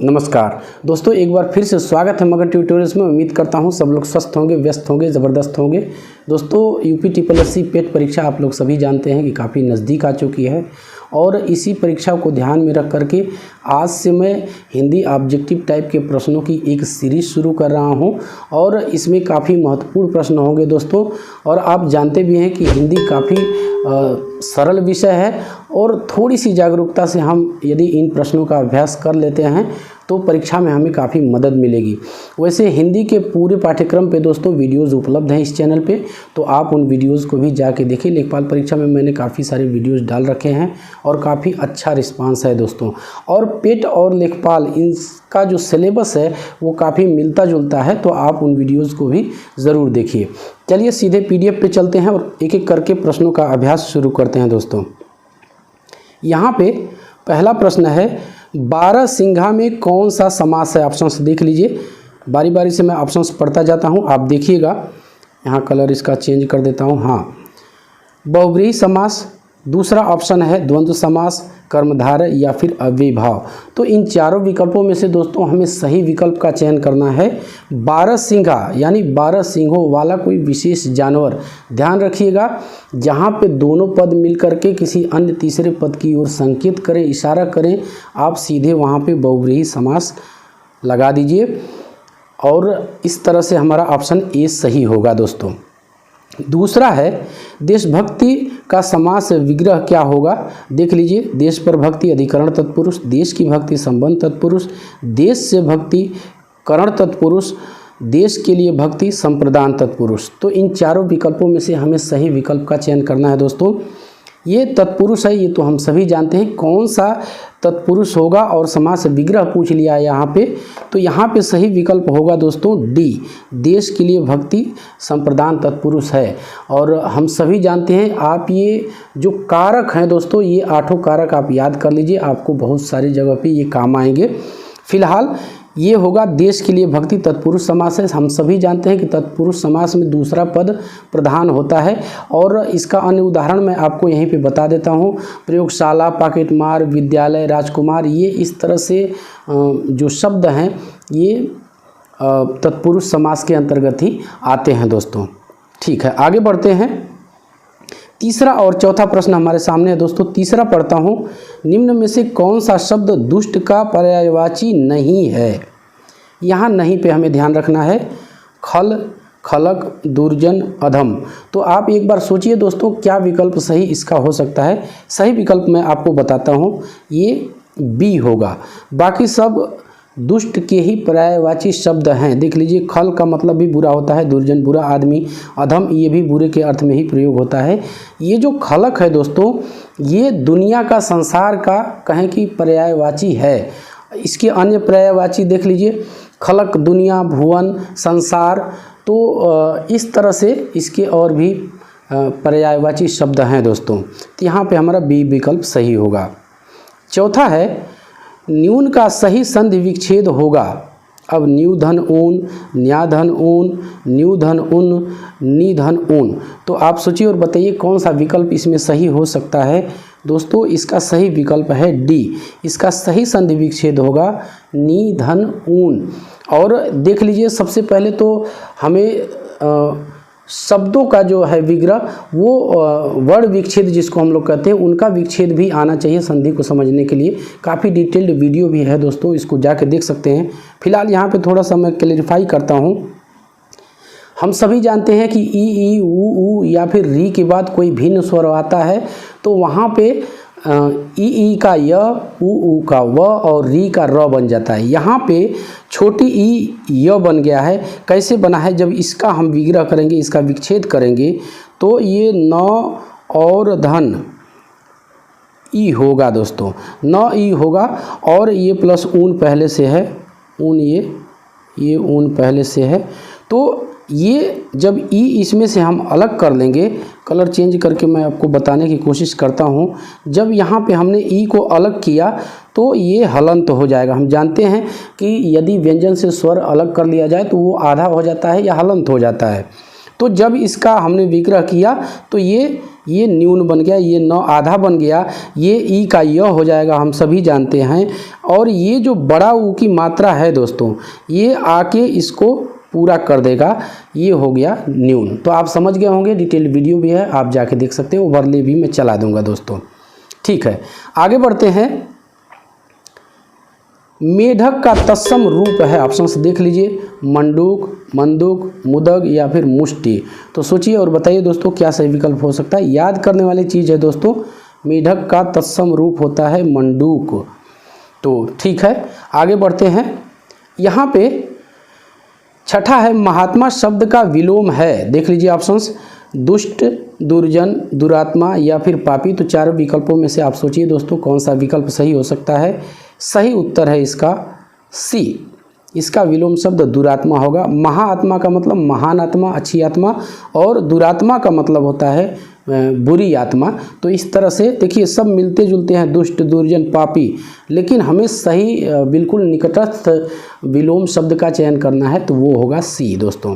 नमस्कार दोस्तों, एक बार फिर से स्वागत है मगध ट्यूटोरियल्स में। उम्मीद करता हूं सब लोग स्वस्थ होंगे, व्यस्त होंगे, ज़बरदस्त होंगे। दोस्तों UPSSC पेट परीक्षा आप लोग सभी जानते हैं कि काफ़ी नज़दीक आ चुकी है और इसी परीक्षा को ध्यान में रख करके आज से मैं हिंदी ऑब्जेक्टिव टाइप के प्रश्नों की एक सीरीज़ शुरू कर रहा हूं और इसमें काफ़ी महत्वपूर्ण प्रश्न होंगे दोस्तों। और आप जानते भी हैं कि हिंदी काफ़ी सरल विषय है और थोड़ी सी जागरूकता से हम यदि इन प्रश्नों का अभ्यास कर लेते हैं तो परीक्षा में हमें काफ़ी मदद मिलेगी। वैसे हिंदी के पूरे पाठ्यक्रम पे दोस्तों वीडियोज़ उपलब्ध हैं इस चैनल पे, तो आप उन वीडियोज़ को भी जाके देखिए। लेखपाल परीक्षा में मैंने काफ़ी सारे वीडियोज़ डाल रखे हैं और काफ़ी अच्छा रिस्पांस है दोस्तों। और पेट और लेखपाल इनका जो सिलेबस है वो काफ़ी मिलता जुलता है, तो आप उन वीडियोज़ को भी ज़रूर देखिए। चलिए सीधे PDF पे चलते हैं और एक एक करके प्रश्नों का अभ्यास शुरू करते हैं दोस्तों। यहाँ पे पहला प्रश्न है, बारहसिंघा में कौन सा समास है? ऑप्शंस देख लीजिए, बारी बारी से मैं ऑप्शंस पढ़ता जाता हूँ, आप देखिएगा। यहाँ कलर इसका चेंज कर देता हूँ। हाँ, बहुब्रीहि समास, दूसरा ऑप्शन है द्वंद्व समास, कर्मधारय या फिर अव्ययीभाव। तो इन चारों विकल्पों में से दोस्तों हमें सही विकल्प का चयन करना है। बारहसिंघा यानी 12 सिंघों वाला कोई विशेष जानवर। ध्यान रखिएगा, जहाँ पे दोनों पद मिल करके किसी अन्य तीसरे पद की ओर संकेत करें, इशारा करें, आप सीधे वहाँ पे बहुब्रीहि समास लगा दीजिए और इस तरह से हमारा ऑप्शन ए सही होगा दोस्तों। दूसरा है, देशभक्ति का समास विग्रह क्या होगा? देख लीजिए, देश पर भक्ति अधिकरण तत्पुरुष, देश की भक्ति संबंध तत्पुरुष, देश से भक्ति करण तत्पुरुष, देश के लिए भक्ति संप्रदान तत्पुरुष। तो इन चारों विकल्पों में से हमें सही विकल्प का चयन करना है दोस्तों। ये तत्पुरुष है, ये तो हम सभी जानते हैं कौन सा तत्पुरुष होगा, और समास विग्रह पूछ लिया है यहाँ पे, तो यहाँ पे सही विकल्प होगा दोस्तों डी, देश के लिए भक्ति संप्रदान तत्पुरुष है। और हम सभी जानते हैं, आप ये जो कारक हैं दोस्तों, ये 8 कारक आप याद कर लीजिए, आपको बहुत सारी जगह पे ये काम आएंगे। फिलहाल ये होगा देश के लिए भक्ति तत्पुरुष समास है। हम सभी जानते हैं कि तत्पुरुष समास में दूसरा पद प्रधान होता है और इसका अन्य उदाहरण मैं आपको यहीं पे बता देता हूँ। प्रयोगशाला, पॉकेटमार, विद्यालय, राजकुमार, ये इस तरह से जो शब्द हैं ये तत्पुरुष समास के अंतर्गत ही आते हैं दोस्तों। ठीक है, आगे बढ़ते हैं। तीसरा और चौथा प्रश्न हमारे सामने है दोस्तों। तीसरा पढ़ता हूँ, निम्न में से कौन सा शब्द दुष्ट का पर्यायवाची नहीं है? यहाँ नहीं पे हमें ध्यान रखना है। खल, खलक, दुर्जन, अधम। तो आप एक बार सोचिए दोस्तों, क्या विकल्प सही इसका हो सकता है? सही विकल्प मैं आपको बताता हूँ, ये बी होगा। बाकी सब दुष्ट के ही पर्यायवाची शब्द हैं। देख लीजिए, खल का मतलब भी बुरा होता है, दुर्जन बुरा आदमी, अधम ये भी बुरे के अर्थ में ही प्रयोग होता है। ये जो खलक है दोस्तों, ये दुनिया का, संसार का कहें कि पर्यायवाची है। इसके अन्य पर्यायवाची देख लीजिए, खलक दुनिया, भुवन, संसार, तो इस तरह से इसके और भी पर्यायवाची शब्द हैं दोस्तों। तो यहाँ पे हमारा बी विकल्प सही होगा। चौथा है, न्यून का सही संधि विच्छेद होगा। अब न्यू धन ऊन, न्या धन ऊन, न्यू धन उन, नी धन ऊन। तो आप सोचिए और बताइए कौन सा विकल्प इसमें सही हो सकता है दोस्तों? इसका सही विकल्प है डी, इसका सही संधि विच्छेद होगा नी धन ऊन। और देख लीजिए, सबसे पहले तो हमें शब्दों का जो है विग्रह, वो वर्ण विच्छेद जिसको हम लोग कहते हैं, उनका विच्छेद भी आना चाहिए संधि को समझने के लिए। काफ़ी डिटेल्ड वीडियो भी है दोस्तों, इसको जाके देख सकते हैं। फिलहाल यहाँ पे थोड़ा सा मैं क्लैरिफाई करता हूँ। हम सभी जानते हैं कि ई, ऊ या फिर री के बाद कोई भिन्न स्वर आता है, तो वहाँ पे ई का य, ऊ का व और री का र बन जाता है। यहाँ पे छोटी ई य बन गया है। कैसे बना है? जब इसका हम विग्रह करेंगे, इसका विच्छेद करेंगे, तो ये न और धन ई होगा दोस्तों, न ई होगा। और ये प्लस ऊन पहले से है, ऊन ये ऊन पहले से है, तो ये जब ई इसमें से हम अलग कर लेंगे, कलर चेंज करके मैं आपको बताने की कोशिश करता हूँ। जब यहाँ पे हमने ई को अलग किया तो ये हलंत हो जाएगा। हम जानते हैं कि यदि व्यंजन से स्वर अलग कर लिया जाए तो वो आधा हो जाता है या हलंत हो जाता है। तो जब इसका हमने विग्रह किया तो ये ये न्यून बन गया, ये न आधा बन गया, ये ई का य हो जाएगा, हम सभी जानते हैं। और ये जो बड़ा ऊ की मात्रा है दोस्तों, ये आके इसको पूरा कर देगा, ये हो गया न्यून। तो आप समझ गए होंगे, डिटेल वीडियो भी है, आप जाके देख सकते हैं, ओवरले भी मैं चला दूंगा दोस्तों। ठीक है, आगे बढ़ते हैं। मेढक का तत्सम रूप है, ऑप्शन से देख लीजिए, मंडूक, मंदूक, मुदग या फिर मुष्टि। तो सोचिए और बताइए दोस्तों क्या सही विकल्प हो सकता है। याद करने वाली चीज़ है दोस्तों, मेढक का तत्सम रूप होता है मंडूक। तो ठीक है, आगे बढ़ते हैं। यहाँ पे छठा है, महात्मा शब्द का विलोम है, देख लीजिए ऑप्शंस, दुष्ट, दुर्जन, दुरात्मा या फिर पापी। तो चारों विकल्पों में से आप सोचिए दोस्तों कौन सा विकल्प सही हो सकता है। सही उत्तर है इसका सी, इसका विलोम शब्द दुरात्मा होगा। महाआत्मा का मतलब महान आत्मा, अच्छी आत्मा, और दुरात्मा का मतलब होता है बुरी आत्मा। तो इस तरह से देखिए सब मिलते जुलते हैं, दुष्ट, दुर्जन, पापी, लेकिन हमें सही बिल्कुल निकटस्थ विलोम शब्द का चयन करना है, तो वो होगा सी दोस्तों।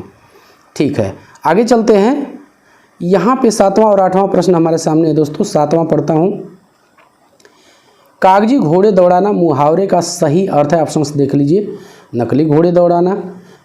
ठीक है, आगे चलते हैं। यहाँ पे 7वां और 8वां प्रश्न हमारे सामने है दोस्तों। 7वां पढ़ता हूँ। कागजी घोड़े दौड़ाना मुहावरे का सही अर्थ है, ऑप्शंस देख लीजिए, नकली घोड़े दौड़ाना,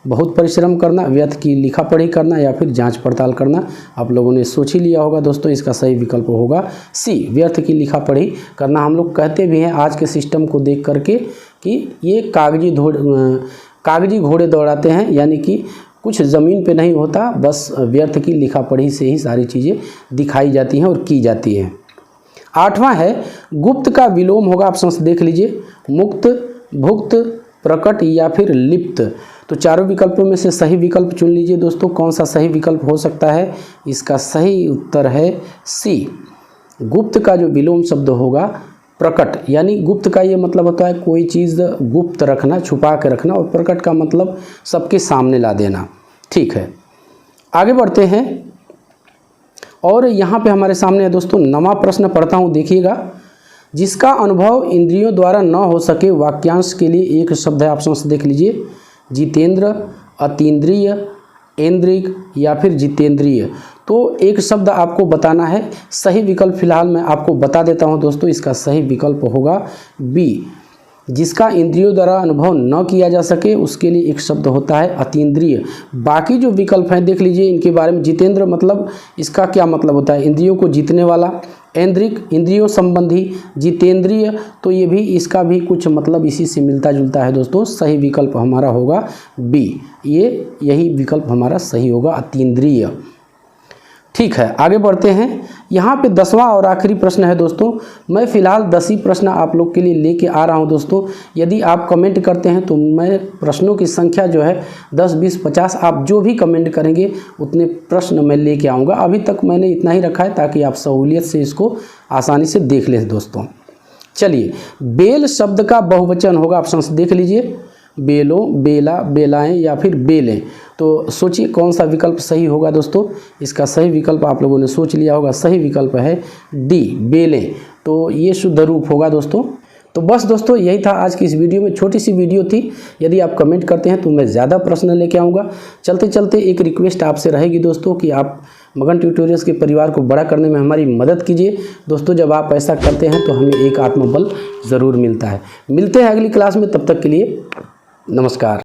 बहुत परिश्रम करना, व्यर्थ की लिखा पढ़ी करना या फिर जांच पड़ताल करना। आप लोगों ने सोच ही लिया होगा दोस्तों, इसका सही विकल्प होगा सी, व्यर्थ की लिखा पढ़ी करना। हम लोग कहते भी हैं आज के सिस्टम को देख करके कि ये कागजी घोड़े दौड़ाते हैं, यानी कि कुछ ज़मीन पे नहीं होता, बस व्यर्थ की लिखा पढ़ी से ही सारी चीज़ें दिखाई जाती हैं और की जाती हैं। 8वां है, गुप्त का विलोम होगा, ऑप्शंस देख लीजिए, मुक्त, भुक्त, प्रकट या फिर लिप्त। तो चारों विकल्पों में से सही विकल्प चुन लीजिए दोस्तों, कौन सा सही विकल्प हो सकता है। इसका सही उत्तर है सी, गुप्त का जो विलोम शब्द होगा प्रकट, यानी गुप्त का ये मतलब होता है कोई चीज़ गुप्त रखना, छुपा के रखना, और प्रकट का मतलब सबके सामने ला देना। ठीक है, आगे बढ़ते हैं। और यहाँ पे हमारे सामने है दोस्तों 9वां प्रश्न पढ़ता हूँ, देखिएगा। जिसका अनुभव इंद्रियों द्वारा न हो सके, वाक्यांश के लिए एक शब्द है, ऑप्शन देख लीजिए, जितेंद्र, अतीन्द्रिय, ऐन्द्रिक या फिर जितेंद्रिय। तो एक शब्द आपको बताना है, सही विकल्प फिलहाल मैं आपको बता देता हूं दोस्तों। इसका सही विकल्प होगा बी, जिसका इंद्रियों द्वारा अनुभव न किया जा सके, उसके लिए एक शब्द होता है अतीन्द्रिय। बाकी जो विकल्प हैं देख लीजिए इनके बारे में। जितेंद्र मतलब इसका क्या मतलब होता है, इंद्रियों को जीतने वाला। ऐन्द्रिक, इंद्रियों संबंधी। जितेंद्रिय, तो ये भी इसका भी कुछ मतलब इसी से मिलता जुलता है दोस्तों। सही विकल्प हमारा होगा बी, यही विकल्प हमारा सही होगा, अतीन्द्रिय। ठीक है, आगे बढ़ते हैं। यहाँ पे 10वां और आखिरी प्रश्न है दोस्तों। मैं फ़िलहाल 10 ही प्रश्न आप लोग के लिए लेके आ रहा हूँ दोस्तों। यदि आप कमेंट करते हैं तो मैं प्रश्नों की संख्या जो है 10, 20, 50, आप जो भी कमेंट करेंगे उतने प्रश्न मैं लेके आऊँगा। अभी तक मैंने इतना ही रखा है ताकि आप सहूलियत से इसको आसानी से देख लें दोस्तों। चलिए, बेल शब्द का बहुवचन होगा, ऑप्शन देख लीजिए, बेलों, बेला, बेलाएं या फिर बेलें। तो सोचिए कौन सा विकल्प सही होगा दोस्तों। इसका सही विकल्प आप लोगों ने सोच लिया होगा, सही विकल्प है डी, बेलें। तो ये शुद्ध रूप होगा दोस्तों। तो बस दोस्तों यही था आज की इस वीडियो में, छोटी सी वीडियो थी। यदि आप कमेंट करते हैं तो मैं ज़्यादा प्रश्न लेके आऊँगा। चलते चलते एक रिक्वेस्ट आपसे रहेगी दोस्तों कि आप मगन ट्यूटोरियल्स के परिवार को बड़ा करने में हमारी मदद कीजिए दोस्तों। जब आप ऐसा करते हैं तो हमें एक आत्मबल ज़रूर मिलता है। मिलते हैं अगली क्लास में, तब तक के लिए नमस्कार।